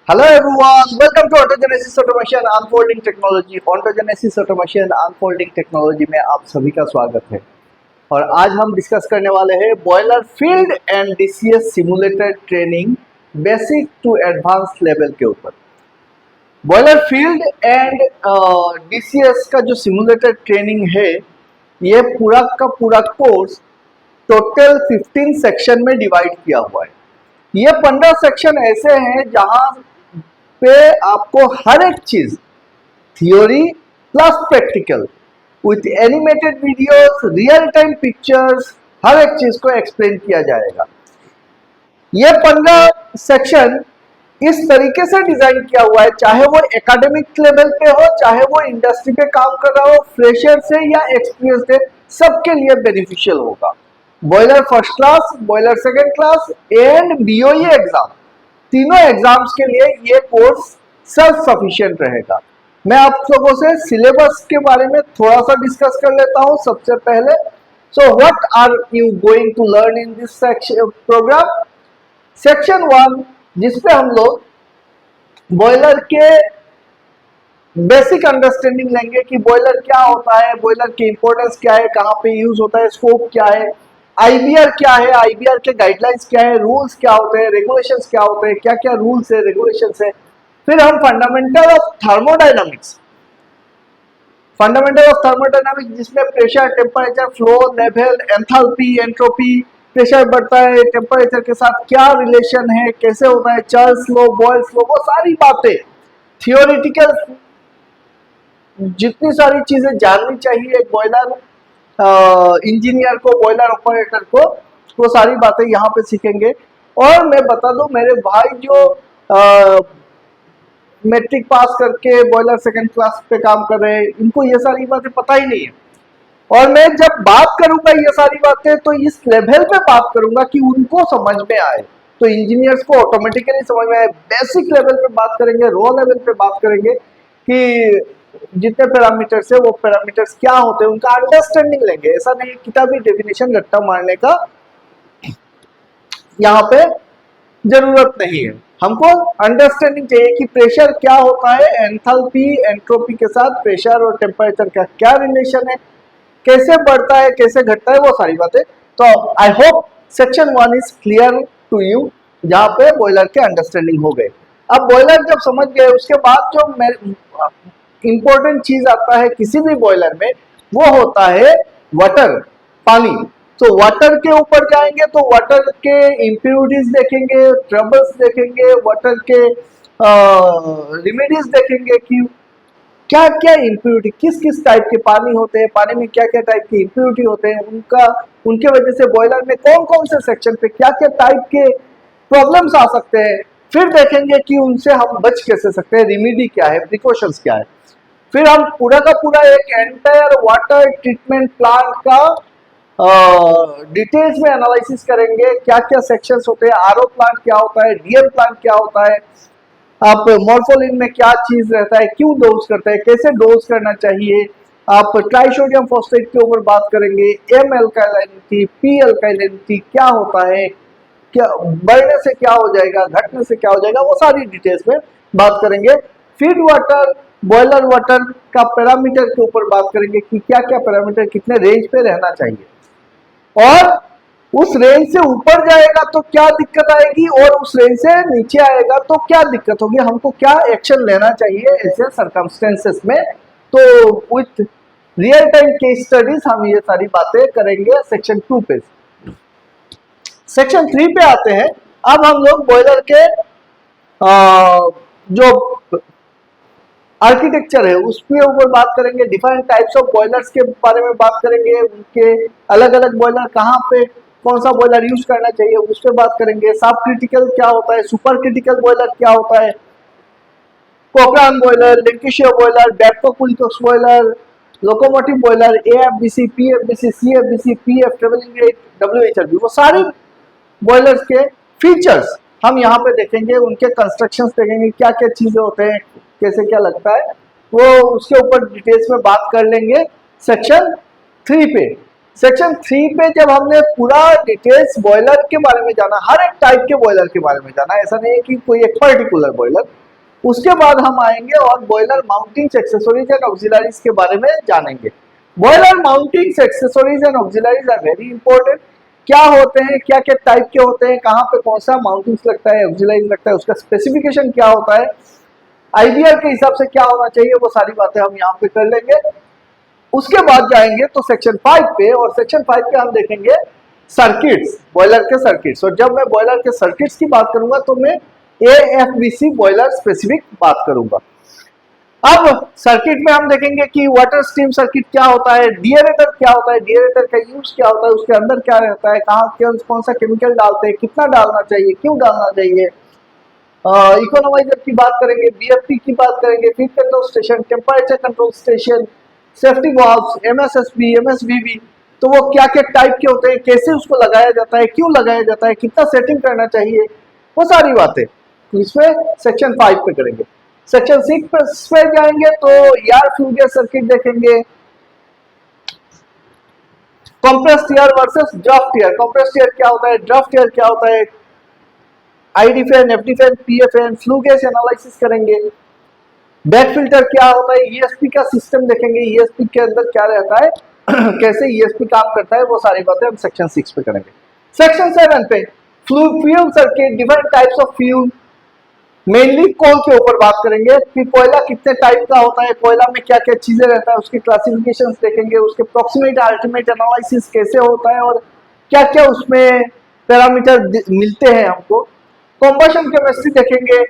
Hello everyone, welcome to Ontogenesis Automation Unfolding Technology। Ontogenesis Automation Unfolding Technology में आप सभी का स्वागत है और आज हम डिस्कस करने वाले हैं boiler field and DCS simulated training basic to advance level के ऊपर। बॉयलर फील्ड एंड डीसीएस का जो सिमुलेटेड ट्रेनिंग है, ये पूरा का पूरा कोर्स टोटल 15 सेक्शन में डिवाइड किया हुआ है। ये 15 सेक्शन ऐसे हैं जहां पे आपको हर एक चीज theory plus practical with animated videos, real time pictures, हर एक चीज को एक्सप्लेन किया जाएगा। ये 15 सेक्शन इस तरीके से डिजाइन किया हुआ है, चाहे वो एकेडमिक लेवल पे हो, चाहे वो इंडस्ट्री पे काम कर रहा हो, फ्रेशर से या एक्सपीरियंस से, सबके लिए बेनिफिशियल होगा। Boiler first class, boiler second class and BOE exam, तीनों एग्जाम्स के लिए ये कोर्स सेल्फ सफिशिएंट रहेगा। मैं आप लोगों से सिलेबस के बारे में थोड़ा सा डिस्कस कर लेता हूं सबसे पहले। So what are you going to learn in this program? Section 1, जिसपे हम लोग बॉयलर के बेसिक अंडरस्टैंडिंग लेंगे कि बॉयलर क्या होता है, बॉयलर की इंपॉर्टेंस क्या है, कहाँ पे यूज होता है, स्कोप क्या है, आईबीआर क्या है, आईबीआर के गाइडलाइंस क्या है, रूल्स क्या होते हैं, रेगुलेशंस क्या होते हैं, क्या क्या रूल्स है, रेगुलेशंस है। फिर हम फंडामेंटल ऑफ थर्मोडायनामिक्स, जिसमें pressure, temperature, flow, level, enthalpy, entropy, pressure बढ़ता है टेम्परेचर के साथ क्या रिलेशन है, कैसे होता है, चार्ल्स लॉ, बॉयल्स लॉ, वो सारी बातें थियोरिटिकल, जितनी सारी चीजें जाननी चाहिए एक बॉयलर इंजीनियर को, बॉयलर ऑपरेटर को, वो सारी बातें यहाँ पे सीखेंगे। और मैं बता दूं, मेरे भाई जो मैट्रिक पास करके बॉयलर सेकंड क्लास पे काम कर रहे हैं, इनको ये सारी बातें पता ही नहीं है। और मैं जब बात करूंगा ये सारी बातें, तो इस लेवल पे बात करूंगा कि उनको समझ में आए, तो इंजीनियर्स को ऑटोमेटिकली समझ में आए। बेसिक लेवल पे बात करेंगे, रॉ लेवल पे बात करेंगे कि जितने पैरामीटर्स है वो पैरामीटर्स क्या होते हैं, उनका अंडरस्टैंडिंग लेंगे। ऐसा नहीं किताबी डेफिनेशन रट्टा मारने का यहाँ पे जरूरत नहीं है। हमको अंडरस्टैंडिंग चाहिए कि प्रेशर क्या होता है, एंथैल्पी, एंट्रोपी के साथ प्रेशर और टेम्परेचर का क्या रिलेशन है, कैसे बढ़ता है, कैसे घटता है, वो सारी बातें। तो I hope section 1 is clear to you, जहाँ पे बॉयलर के अंडरस्टैंडिंग हो गए। अब बॉयलर जब समझ गए, उसके बाद जो इंपॉर्टेंट चीज आता है किसी भी बॉयलर में, वो होता है वाटर, पानी। तो वाटर के ऊपर जाएंगे तो वाटर के इम्प्योरिटीज देखेंगे, ट्रबल्स देखेंगे, वाटर के रेमेडीज देखेंगे कि क्या क्या इम्प्योरिटी, किस किस टाइप के पानी होते हैं, पानी में क्या क्या टाइप के इम्प्योरिटी होते हैं, उनके वजह से बॉयलर में कौन कौन से सेक्शन पे क्या क्या टाइप के प्रॉब्लम्स आ सकते हैं। फिर देखेंगे कि उनसे हम बच कैसे सकते हैं, रेमेडी क्या है, प्रिकॉशंस क्या है। फिर हम पूरा का पूरा एक एंटायर वाटर ट्रीटमेंट प्लांट का डिटेल्स में एनालिसिस करेंगे, क्या क्या सेक्शंस होते हैं, आरओ प्लांट क्या होता है, डीएल प्लांट क्या होता है, आप मॉर्फोलिन में क्या चीज रहता है, क्यों डोज करता है, कैसे डोज करना चाहिए। आप ट्राइसोडियम फॉस्फेट के ऊपर बात करेंगे, एम एल्काइलिनिटी, पी एल्काइलिनिटी क्या होता है, क्या बढ़ने से क्या हो जाएगा, घटने से क्या हो जाएगा, वो सारी डिटेल्स में बात करेंगे। फीड वाटर, बॉयलर वाटर का पैरामीटर के ऊपर बात करेंगे कि क्या क्या पैरामीटर कितने रेंज पे रहना चाहिए, और उस रेंज से ऊपर जाएगा तो क्या दिक्कत आएगी, और उस रेंज से नीचे आएगा तो क्या दिक्कत होगी, हमको क्या एक्शन लेना चाहिए ऐसे सर्कमस्टेंसेस में। तो with real time case studies हम ये सारी बातें करेंगे सेक्शन 2 पे। सेक्शन 3 पे आते हैं। अब हम लोग बॉयलर के जो आर्किटेक्चर है उसके ऊपर बात करेंगे, डिफरेंट टाइप्स ऑफ बॉयलर्स के बारे में बात करेंगे, उनके अलग अलग बॉयलर कहाँ पे कौन सा बॉयलर यूज करना चाहिए उस पर बात करेंगे। सब क्रिटिकल क्या होता है, सुपर क्रिटिकल बॉयलर क्या होता है, Cochran boiler, Lancashire boiler, Babcock Wilcox boiler, locomotive boiler, AFBC, PFBC, CFBC, PF, travelling grate, WHRB, वो सारी बॉयलर्स के फीचर्स हम यहाँ पे देखेंगे, उनके कंस्ट्रक्शंस देखेंगे, क्या क्या चीजें होते हैं, कैसे क्या लगता है, वो उसके ऊपर डिटेल्स में बात कर लेंगे सेक्शन 3 पे। सेक्शन 3 पे जब हमने पूरा डिटेल्स बॉयलर के बारे में जाना, हर एक टाइप के बॉयलर के बारे में जाना, ऐसा नहीं है कि कोई एक पर्टिकुलर बॉयलर, उसके बाद हम आएंगे और boiler mounting accessories and auxiliaries के बारे में जानेंगे। Boiler mounting accessories and auxiliaries are very important. क्या होते हैं, क्या क्या टाइप के होते हैं, कहाँ पे कौन सा माउंटिंग्स लगता है, ऑक्सिलरीज लगता है, उसका स्पेसिफिकेशन क्या होता है, आईबीआर के हिसाब से क्या होना चाहिए, वो सारी बातें हम यहाँ पे कर लेंगे। उसके बाद जाएंगे तो सेक्शन 5 पे, और सेक्शन 5 पे हम देखेंगे सर्किट्स, बॉयलर के सर्किट्स। और जब मैं बॉयलर के सर्किट्स की बात करूंगा तो मैं एएफबीसी बॉयलर स्पेसिफिक बात करूंगा। अब सर्किट में हम देखेंगे कि वाटर स्टीम सर्किट क्या होता है, डीएरेटर क्या होता है, डीएरेटर का यूज क्या होता है, उसके अंदर क्या रहता है, कहाँ कौन सा केमिकल डालते हैं, कितना डालना चाहिए, क्यों डालना चाहिए, इकोनोमाइजर की बात करेंगे, बीएफपी की बात करेंगे, feed control station, temperature control station, safety valves, MSSB, MSVB, तो वो क्या क्या टाइप के होते हैं, कैसे उसको लगाया जाता है, क्यों लगाया जाता है, कितना सेटिंग करना चाहिए, वो सारी बातें इसमें सेक्शन 5 पे करेंगे। सेक्शन 6 पे जाएंगे तो एयर फ्लू गैस सर्किट देखेंगे, compressed air versus draft air, compressed air क्या होता है, ड्राफ्ट एयर क्या होता है, ID fan, FD fan, PFN, flue gas analysis करेंगे। बैक फिल्टर क्या होता है, ईएसपी का सिस्टम देखेंगे, ईएसपी के अंदर क्या रहता है कैसे ईएसपी काम करता है, वो सारी बातें हम सेक्शन 6 पे करेंगे। सेक्शन 7 पे fuel circuit, different types of fuel, mainly coal के ऊपर बात करेंगे कि कोयला कितने टाइप का होता है, कोयला में क्या क्या चीजें रहता है, उसकी क्लासिफिकेशंस देखेंगे, उसके प्रोक्सीमेट अल्टीमेट एनालिसिस कैसे होता है और क्या क्या उसमें पैरामीटर मिलते हैं हमको। कंबशन केमिस्ट्री देखेंगे,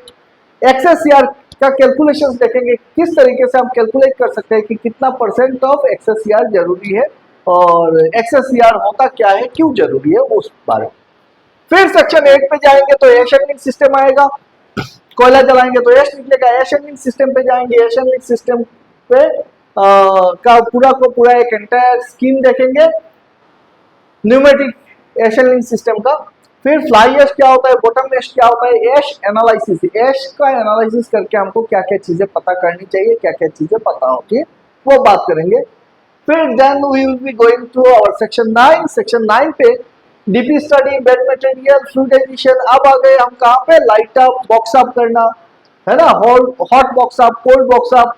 एक्सएससीआर का कैलकुलेशंस देखेंगे, किस तरीके से हम कैलकुलेट कर सकते हैं कि कितना परसेंट ऑफ एक्सएससीआर जरूरी है और एक्सएससीआर होता क्या है, क्यों जरूरी है, उस बारे में। फिर सेक्शन 8 पे जाएंगे तो एयर शेल्डिंग सिस्टम आएगा, कोयला जलाएंगे तो एश निकलेगा, एयर शेल्डिंग सिस्टम पे जाएंगे, एयर शेल्डिंग सिस्टम पे का पूरा को पूरा एक एंटायर स्कीम देखेंगे न्यूमेटिक एयर शेल्डिंग सिस्टम का। फिर फ्लाई एश क्या होता है, बॉटम एश क्या होता है, एश एनालिसिस, एश का एनालिसिस करके हमको क्या क्या चीजें पता करनी चाहिए, क्या क्या चीजें पता होती है, वो बात करेंगे। फिर then we will be going to our section 9। Section 9 पे DP study, bed material, fluidization. अब आ गए हम कहाँ पे, लाइट अप, बॉक्स अप करना है ना, hot box up, cold box up.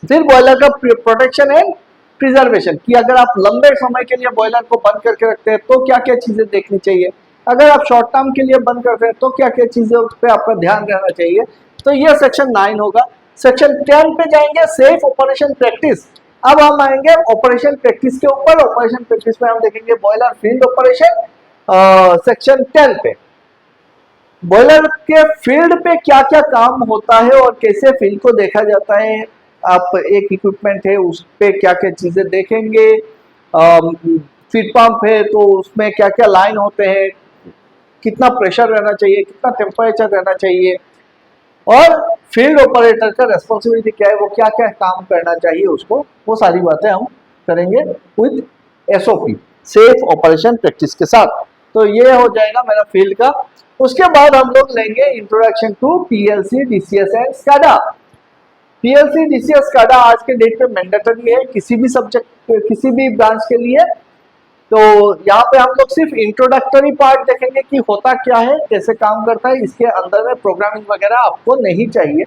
फिर बॉयलर का प्रोटेक्शन एंड प्रिजर्वेशन, कि अगर आप लंबे समय के लिए बॉयलर को बंद करके रखते हैं तो क्या क्या चीजें देखनी चाहिए, अगर आप शॉर्ट टर्म के लिए बंद करते हैं तो क्या क्या चीजों पे आपका ध्यान रहना चाहिए। तो ये सेक्शन 9 होगा। सेक्शन 10 पे जाएंगे, सेफ ऑपरेशन प्रैक्टिस। अब हम आएंगे ऑपरेशन प्रैक्टिस के ऊपर। ऑपरेशन प्रैक्टिस में हम देखेंगे बॉयलर फील्ड ऑपरेशन। सेक्शन 10 पे बॉयलर के फील्ड पे क्या क्या काम होता है और कैसे फील्ड को देखा जाता है, आप एक इक्विपमेंट है उस पे क्या क्या चीजें देखेंगे, फीड पंप है तो उसमें क्या क्या लाइन होते हैं, कितना प्रेशर रहना चाहिए, कितना टेम्परेचर रहना चाहिए, और फील्ड ऑपरेटर का रेस्पॉन्सिबिलिटी क्या है, वो क्या क्या काम करना चाहिए उसको, वो सारी बातें हम करेंगे with SOP, safe operation practice के साथ। तो ये हो जाएगा मेरा फील्ड का। उसके बाद हम लोग लेंगे introduction to PLC, DCS and SCADA. PLC, DCS, SCADA आज के डेट पे मैंडेटरी है किसी भी सब्जेक्ट, किसी भी ब्रांच के लिए। तो यहाँ पे हम लोग सिर्फ इंट्रोडक्टरी पार्ट देखेंगे कि होता क्या है, कैसे काम करता है, इसके अंदर में प्रोग्रामिंग वगैरह आपको नहीं चाहिए।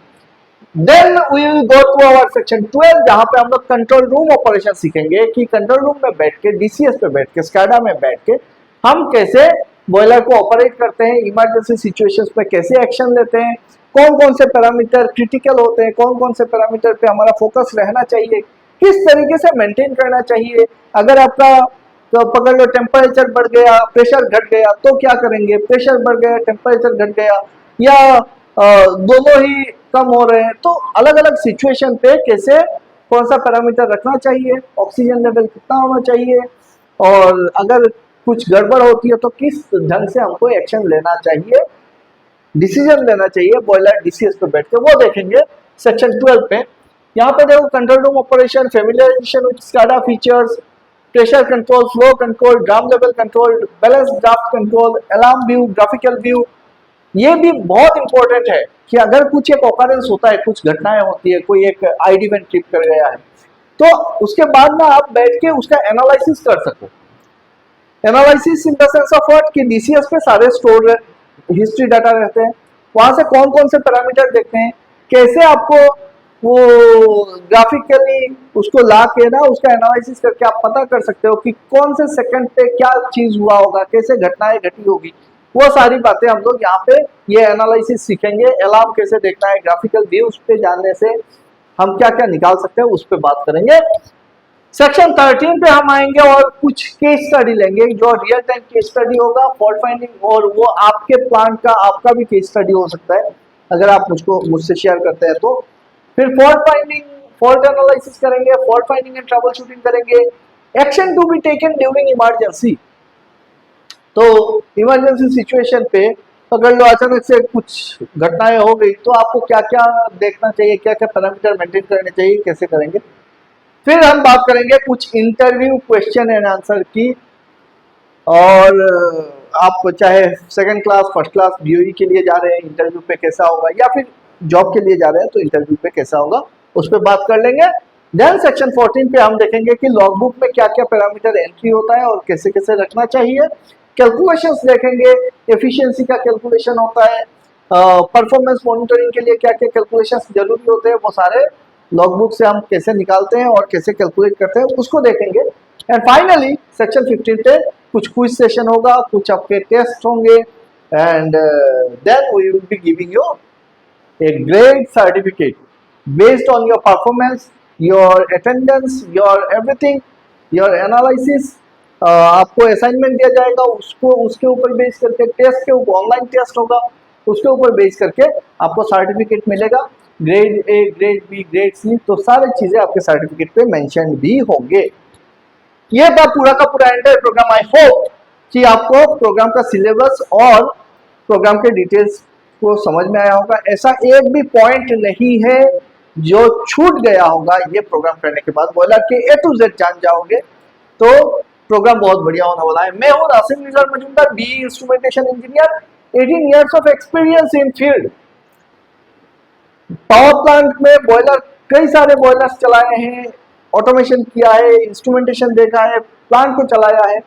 Then we will go to our section 12, जहाँ पे हम लोग कंट्रोल रूम ऑपरेशन सीखेंगे कि कंट्रोल रूम में बैठ के, डीसीएस पे बैठ के, स्काडा में बैठ के हम कैसे बॉयलर को ऑपरेट करते हैं, इमरजेंसी सिचुएशंस पे कैसे एक्शन लेते हैं, कौन कौन से पैरामीटर क्रिटिकल होते हैं, कौन कौन से पैरामीटर पे हमारा फोकस रहना चाहिए, किस तरीके से मेंटेन करना चाहिए, अगर आपका तो पकड़ लो टेम्परेचर बढ़ गया, प्रेशर घट गया तो क्या करेंगे, प्रेशर बढ़ गया, टेम्परेचर घट गया, या दोनों ही कम हो रहे हैं, तो अलग अलग सिचुएशन पे कैसे कौन सा पैरामीटर रखना चाहिए, ऑक्सीजन लेवल कितना होना चाहिए, और अगर कुछ गड़बड़ होती है तो किस ढंग से हमको एक्शन लेना चाहिए, डिसीजन लेना चाहिए बॉयलर डीसीएस पे बैठ के, वो देखेंगे सेक्शन 12 पे। यहाँ पे देखो control room operation, familiarisation with SCADA features, pressure control, flow control, drum level control, balance draft control, alarm view, graphical view. ये भी बहुत इंपॉर्टेंट है कि अगर कुछ एक ऑकरेंस होता है, कुछ घटनाएं होती है, कोई एक आईडी इवेंट ट्रिप कर गया है तो उसके बाद ना आप बैठ के उसका एनालिसिस कर सको। Analysis in the sense of what कि डीसीएस पे सारे स्टोर हिस्ट्री डाटा रहते हैं, वहां से कौन कौन से पैरामीटर देखते हैं, कैसे आपको वो ग्राफिकली उसको ला के ना उसका एनालिसिस करके आप पता कर सकते हो कि कौन से सेकंड पे क्या चीज हुआ होगा, कैसे घटनाएं घटी होगी। वो सारी बातें हम लोग यहाँ पे ये एनालिसिस सीखेंगे। अलार्म कैसे देखना है, ग्राफिकल व्यूज पे जानने से हम क्या क्या निकाल सकते हैं, उस पर बात करेंगे। सेक्शन 13 पे हम आएंगे और कुछ केस स्टडी लेंगे, जो रियल टाइम केस स्टडी होगा, फॉल्ट फाइंडिंग, और वो आपके प्लांट का आपका भी केस स्टडी हो सकता है अगर आप मुझसे शेयर करते हैं तो। फिर फॉल्ट फाइंडिंग, फॉल्ट एनालिसिस करेंगे, fault finding and troubleshooting करेंगे। Action to be taken during emergency, तो इमरजेंसी सिचुएशन पे अगर लो अचानक से कुछ घटनाएं हो गई तो आपको क्या क्या देखना चाहिए, क्या क्या पैरामीटर मेंटेन करने चाहिए, कैसे करेंगे। फिर हम बात करेंगे कुछ इंटरव्यू क्वेश्चन एंड आंसर की, और आप चाहे second class, first class, BOE के लिए जा रहे हैं, इंटरव्यू पे कैसा होगा, या फिर जॉब के लिए जा रहे हैं तो इंटरव्यू पे कैसा होगा, उस पर बात कर लेंगे। देन सेक्शन 14 पे हम देखेंगे कि लॉगबुक में क्या क्या पैरामीटर एंट्री होता है और कैसे कैसे रखना चाहिए। कैलकुलेशंस देखेंगे, एफिशिएंसी का कैलकुलेशन होता है, परफॉर्मेंस मॉनिटरिंग के लिए क्या क्या कैलकुलेशंस जरूरी होते हैं, वो सारे लॉगबुक से हम कैसे निकालते हैं और कैसे कैलकुलेट करते हैं, उसको देखेंगे। एंड फाइनली सेक्शन 15 पे कुछ क्विज सेशन होगा, कुछ आपके टेस्ट होंगे, and then we will be giving you a great certificate based on your performance, your attendance, your everything, your analysis। आपको असाइनमेंट दिया जाएगा, उसको उसके ऊपर बेस करके टेस्ट के ऊपर, ऑनलाइन टेस्ट होगा, उसके ऊपर बेस करके आपको सर्टिफिकेट मिलेगा, grade A, grade B, grade C, तो सारी चीजें आपके सर्टिफिकेट पे मेंशन भी होंगे। ये था पूरा का पूरा एंटायर प्रोग्राम। आई होप कि आपको प्रोग्राम का सिलेबस और प्रोग्राम के डिटेल्स को समझ में आया होगा। ऐसा एक भी पॉइंट नहीं है जो छूट गया होगा। ये प्रोग्राम करने के बाद बॉयलर के ए टू जेड जान जाओगे तो प्रोग्राम बहुत बढ़िया होने वाला है। मैं हूं Rasim Nizar Majumdar, B instrumentation engineer, 18 years of experience in field. Power plant में बॉयलर, कई सारे बॉयलर्स चलाए हैं, ऑटोमेशन किया है, इंस्ट्रूमेंटेशन देखा है, प्लांट को चलाया है,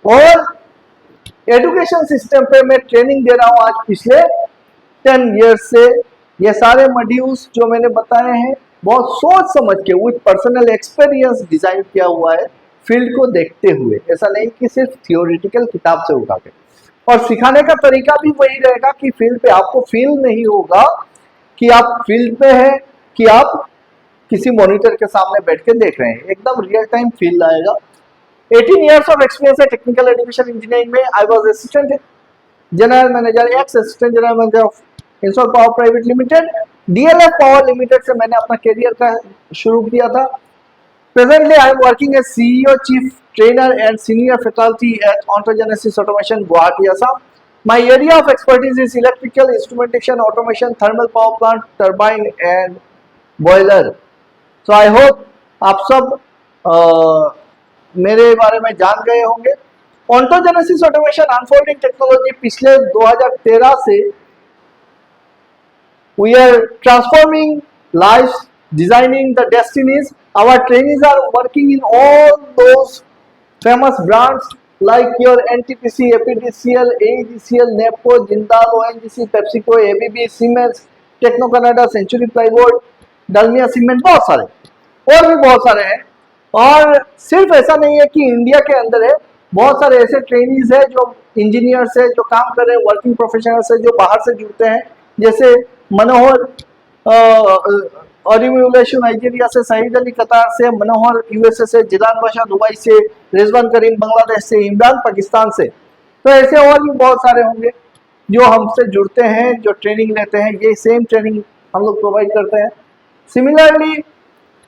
और एजुकेशन सिस्टम पे मैं ट्रेनिंग दे रहा हूं आज पिछले 10 इयर्स से। ये सारे मॉड्यूल्स जो मैंने बताए हैं बहुत सोच समझ के विद पर्सनल एक्सपीरियंस डिजाइन किया हुआ है, फील्ड को देखते हुए। ऐसा नहीं कि सिर्फ थियोरिटिकल किताब से उठा के। और सिखाने का तरीका भी वही रहेगा कि फील्ड पे आपको फील नहीं होगा कि आप फील्ड पे हैं, कि आप किसी मॉनिटर के सामने बैठ के देख रहे हैं, एकदम रियल टाइम फील आएगा। 18 years of experience है टेक्निकल एजुकेशन इंजीनियरिंग में। I was assistant general manager, ex assistant general manager of Insol power private limited, DLF power limited से मैंने अपना करियर का शुरू किया था। Presently I am working as CEO, chief trainer and senior faculty at Ontogenesis automation, Guwahati, Assam. My area of expertise is electrical instrumentation, automation, thermal power plant, turbine and boiler. So I hope आप सब मेरे बारे में जान गए होंगे। Ontogenesis automation unfolding technology पिछले 2013 से we are transforming lives, designing the destinies. Our trainees are working in all those famous brands like your NTPC, APDCL, AEGCL, NEPCO, Jindal, ONGC, PepsiCo, ABB, Siemens, Techno Canada, Century Plywood, Dalmia Cement, बहुत सारे और भी बहुत सारे हैं। और सिर्फ ऐसा नहीं है कि इंडिया के अंदर है, बहुत सारे ऐसे ट्रेनीज है जो इंजीनियर्स है, जो काम कर रहे हैं, वर्किंग प्रोफेशनल्स है, जो बाहर से जुड़ते हैं, जैसे मनोहर ऑरिम्यूलेशन नाइजीरिया से, सईद अली कतार से, मनोहर यूएसए से, जिलान बादशाह दुबई से, रिजवान करीम बांग्लादेश से, इमरान पाकिस्तान से। तो ऐसे और भी बहुत सारे होंगे जो हमसे जुड़ते हैं, जो ट्रेनिंग लेते हैं। ये सेम ट्रेनिंग हम लोग प्रोवाइड करते हैं। सिमिलरली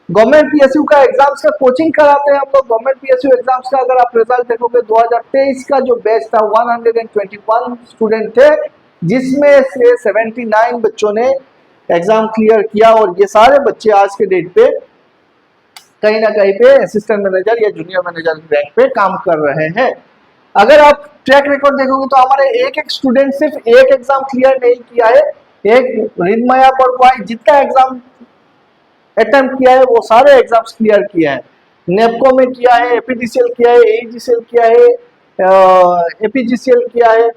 गवर्नमेंट पीएसयू का एग्जाम्स का कोचिंग कराते हैं हम लोग। गवर्नमेंट पीएसयू एग्जाम्स का अगर आप रिजल्ट देखोगे 2023 का जो बैच था 121 स्टूडेंट थे, जिसमें से 79 बच्चों ने एग्जाम क्लियर किया, और ये सारे बच्चे आज के डेट पे कहीं ना कहीं पे असिस्टेंट मैनेजर या जूनियर मैनेजर रैंक पे काम कर रहे हैं। अगर आप ट्रैक रिकॉर्ड देखोगे तो हमारे एक एक स्टूडेंट सिर्फ एक एग्जाम क्लियर नहीं किया है। एक रिदमया पर जितना एग्जाम अटेम्प्ट किया है, वो सारे एग्जाम्स क्लियर किया है। नेपको में किया है, एपीडीसीएल किया है, एईजीसीएल किया है, एपीजीसीएल किया है,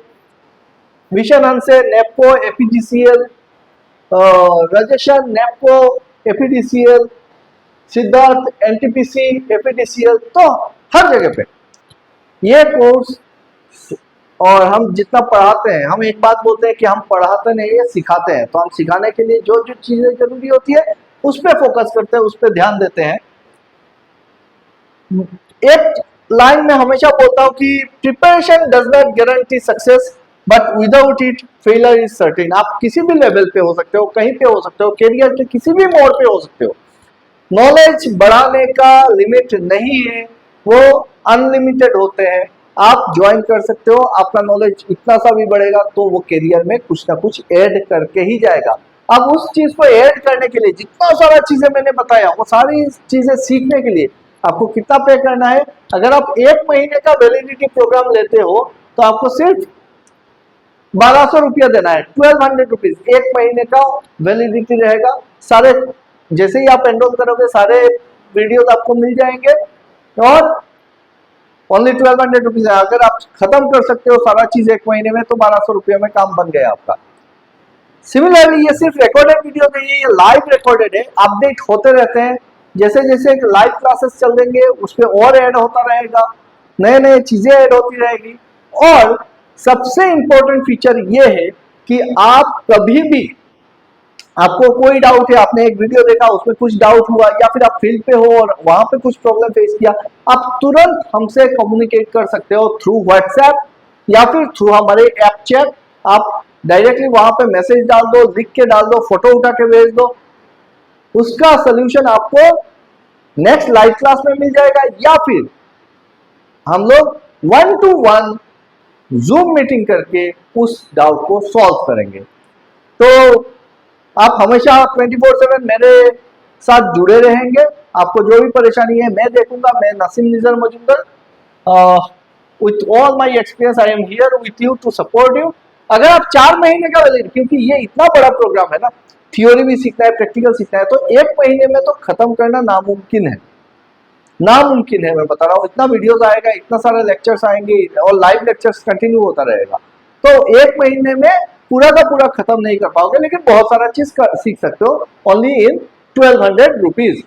विशन हंसे NEEPCO एपीजीसीएल, Rajeshan NEEPCO APDCL, Siddharth NTPC APDCL, तो हर जगह पे ये कोर्स। और हम जितना पढ़ाते हैं, हम एक बात बोलते हैं कि हम पढ़ाते नहीं है, सिखाते हैं। तो हम सिखाने के लिए जो जो चीजें जरूरी होती है उस पर फोकस करते हैं, उस पर ध्यान देते हैं। एक लाइन में हमेशा बोलता हूं कि preparation does not guarantee success but without it failure is certain. आप किसी भी लेवल पे हो सकते हो, कहीं पे हो सकते हो, करियर के किसी भी मोड़ पे हो सकते हो। नॉलेज बढ़ाने का लिमिट नहीं है, वो अनलिमिटेड होते हैं। आप ज्वाइन कर सकते हो, आपका नॉलेज इतना सा भी बढ़ेगा तो वो करियर में कुछ ना कुछ ऐड करके ही जाएगा। अब उस चीज को ऐड करने के लिए जितना सारा चीजें मैंने बताया, वो सारी चीजें सीखने के लिए आपको कितना पे करना है। अगर आप 1 महीने का वैलिडिटी प्रोग्राम लेते हो तो आपको सिर्फ 1200 रुपया देना है, 1200 रुपीज 1 महीने का वैलिडिटी रहेगा। सारे जैसे ही आप एनरोल करोगे सारे वीडियोस आपको मिल जाएंगे और ओनली 1200 रुपीज है। अगर आप खत्म कर सकते हो सारा चीज 1 महीने में तो 1200 रुपये में काम बन गया आपका। सिमिलरली ये सिर्फ रिकॉर्डेड वीडियो नहीं है, ये लाइव रिकॉर्डेड है, अपडेट होते रहते हैं। जैसे जैसे लाइव क्लासेस चल देंगे उस पर और ऐड होता रहेगा, नए नए चीजें ऐड होती रहेगी। और सबसे इंपॉर्टेंट फीचर ये है कि आप कभी भी, आपको कोई डाउट है, आपने एक वीडियो देखा उसमें कुछ डाउट हुआ या फिर आप फील्ड पे हो और वहां पे कुछ प्रॉब्लम फेस किया, आप तुरंत हमसे कम्युनिकेट कर सकते हो थ्रू व्हाट्सएप या फिर थ्रू हमारे ऐप चैट। आप डायरेक्टली वहां पे मैसेज डाल दो, लिख के डाल दो, फोटो उठा के भेज दो, उसका सोल्यूशन आपको नेक्स्ट लाइव क्लास में मिल जाएगा। या फिर हम लोग 1 to 1 जूम मीटिंग करके उस डाउट को सॉल्व करेंगे। तो आप हमेशा 24/7 मेरे साथ जुड़े रहेंगे। आपको जो भी परेशानी है मैं देखूंगा। मैं Naseem Nizar Majumdar, with all my experience I am here with you to support you. अगर आप 4 महीने का वैलिड, क्योंकि ये इतना बड़ा प्रोग्राम है ना, थियोरी भी सीखना है, प्रैक्टिकल सीखना है, तो 1 महीने में तो खत्म करना नामुमकिन है, नामुमकिन है। मैं बता रहा हूँ, इतना वीडियोस आएगा, इतना सारे लेक्चर्स आएंगे और लाइव लेक्चर्स कंटिन्यू होता रहेगा। तो 1 महीने में पूरा का पूरा खत्म नहीं कर पाओगे, लेकिन बहुत सारा चीज सीख सकते हो ओनली इन 1200 रुपीज।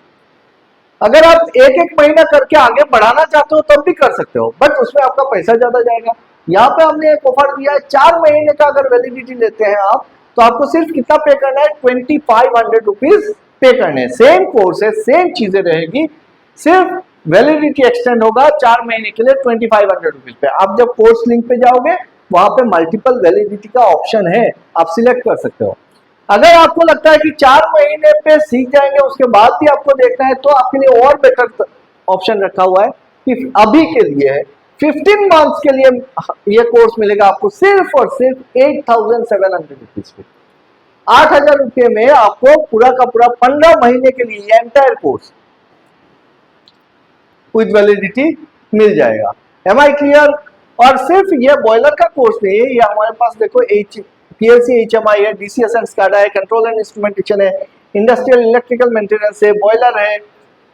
अगर आप एक एक महीना करके आगे बढ़ाना चाहते हो तब भी कर सकते हो, बट उसमें आपका पैसा ज्यादा जाएगा। यहाँ पे हमने एक ऑफर दिया है, 4 महीने का अगर वैलिडिटी लेते हैं आप तो आपको सिर्फ कितना पे करना है, 2500 रुपीज पे करने हैं। सेम कोर्स है, सेम चीजें रहेगी, सिर्फ वैलिडिटी एक्सटेंड होगा 4 महीने के लिए 2500 रुपीज पे। आप जब कोर्स लिंक पे जाओगे वहां पे मल्टीपल वैलिडिटी का ऑप्शन है, आप सिलेक्ट कर सकते हो। अगर आपको लगता है कि 4 महीने पे सीख जाएंगे उसके बाद भी आपको देखना है, तो आपके लिए और बेटर ऑप्शन रखा हुआ है कि अभी के लिए है 15 मंथ्स के लिए ये कोर्स मिलेगा आपको सिर्फ और सिर्फ 8700 रुपीज पे। 8000 रुपये में आपको पूरा का पूरा 15 महीने के लिए एंटायर कोर्स विद वैलिडिटी मिल जाएगा। Am I clear? और सिर्फ ये बॉयलर का कोर्स नहीं है, ये हमारे पास देखो पीएलसी HMI है, DCS SCADA है, कंट्रोल एंड इंस्ट्रूमेंटेशन है, इंडस्ट्रियल इलेक्ट्रिकल मेंटेनेंस है, बॉयलर है,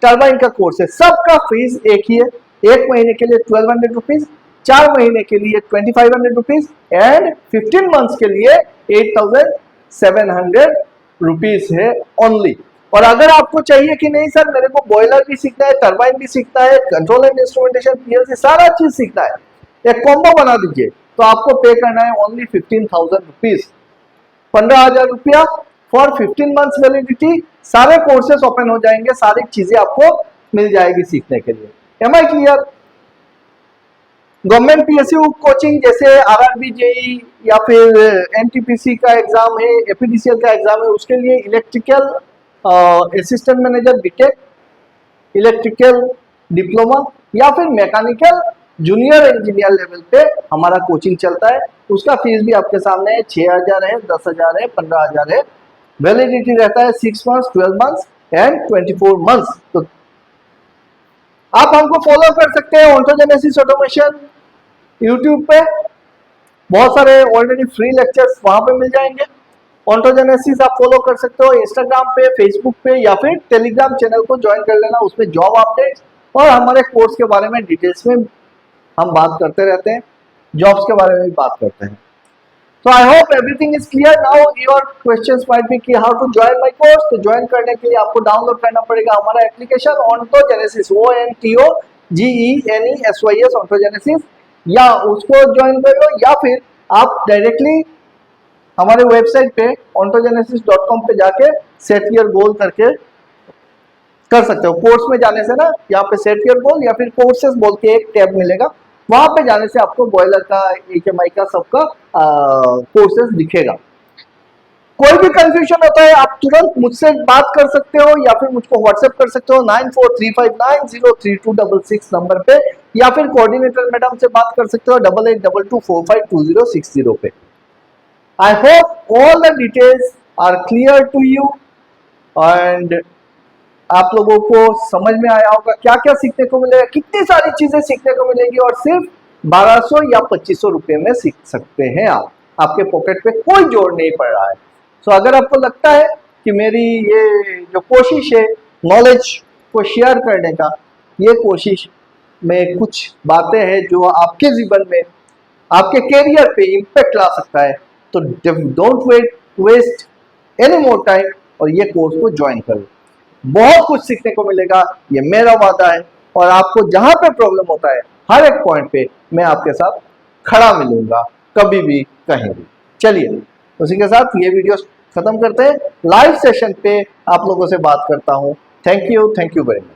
टरबाइन का कोर्स है। सबका फीस एक ही है, 1 महीने के लिए 1200 रुपीज, 4 महीने के लिए 2500 रुपीज एंड 15 मंथ्स के लिए 8700 रुपीज है ओनली। और अगर आपको चाहिए कि नहीं सर मेरे को बॉयलर भी सीखना है, टरबाइन भी सीखना है, कंट्रोल एंड इंस्ट्रूमेंटेशन, पीएलसी सारा चीज सीखना है, एक कॉम्बो बना दीजिए, तो आपको पे करना है ओनली 15,000 रुपीज, 15,000 रुपया फॉर 15 मंथ्स वैलिडिटी। सारे कोर्सेस ओपन हो जाएंगे, सारी चीजें आपको मिल जाएगी सीखने के लिए। Am I clear? Government PSU coaching जैसे आरआरबी जेई या फिर एनटीपीसी का एग्जाम है, एपीडीसीएल का एग्जाम है, उसके लिए electrical assistant manager BTech, electrical diploma या फिर मैकेनिकल जूनियर इंजीनियर लेवल पे हमारा कोचिंग चलता है। उसका फीस भी आपके सामने है, 6000 है, 10,000 है, 15,000 है। वैलिडिटी रहता है 6 मंथ्स, 12 मंथ्स एंड 24 मंथ्स। तो आप हमको फॉलो कर सकते हैं ऑन्टोजेनेसिस ऑटोमेशन यूट्यूब पे, बहुत सारे ऑलरेडी फ्री लेक्चर्स वहां पे मिल जाएंगे। ऑन्टोजेनेसिस आप फॉलो कर सकते हो इंस्टाग्राम पे, फेसबुक पे, या फिर टेलीग्राम चैनल को ज्वाइन कर लेना। उसमें जॉब अपडेट्स और हमारे कोर्स के बारे में डिटेल्स में हम बात करते रहते हैं, जॉब्स के बारे में भी बात करते हैं। So I hope everything is clear now. Your questions might be कि how to join my course। तो ज्वाइन करने के लिए आपको डाउनलोड करना पड़ेगा हमारा एप्लीकेशन ऑन्टोजेनेसिस, ONTOGENESYS ऑन्टोजेनेसिस, या उसको ज्वाइन कर लो, या फिर आप डायरेक्टली हमारे वेबसाइट पे ontogenesis.com पे जाके सेट योर गोल करके कर सकते हो। कोर्स में जाने से ना यहाँ पे सेट योर गोल या फिर कोर्सेज बोल के एक टैब मिलेगा, वहां पे जाने से आपको बॉयलर का, HMI का, सबका कोर्सेज दिखेगा। कोई भी कंफ्यूजन होता है आप तुरंत मुझसे बात कर सकते हो या फिर मुझको व्हाट्सएप कर सकते हो 9435903266 नंबर पे, या फिर कोऑर्डिनेटर मैडम से बात कर सकते हो 8822452060 पे। I hope all the details are clear to you and आप लोगों को समझ में आया होगा क्या क्या सीखने को मिलेगा, कितनी सारी चीजें सीखने को मिलेगी, और सिर्फ 1200 या 2500 रुपए में सीख सकते हैं आप। आपके पॉकेट पे कोई जोड़ नहीं पड़ रहा है। सो अगर आपको लगता है कि मेरी ये जो कोशिश है नॉलेज को शेयर करने का, ये कोशिश में कुछ बातें हैं जो आपके जीवन में, आपके कैरियर पे इम्पैक्ट ला सकता है, तो don't waste any more time और ये कोर्स को ज्वाइन करो। बहुत कुछ सीखने को मिलेगा, ये मेरा वादा है। और आपको जहां पे प्रॉब्लम होता है हर एक पॉइंट पे मैं आपके साथ खड़ा मिलूंगा, कभी भी कहीं भी। चलिए उसी के साथ ये वीडियो खत्म करते हैं। लाइव सेशन पे आप लोगों से बात करता हूं। Thank you very much.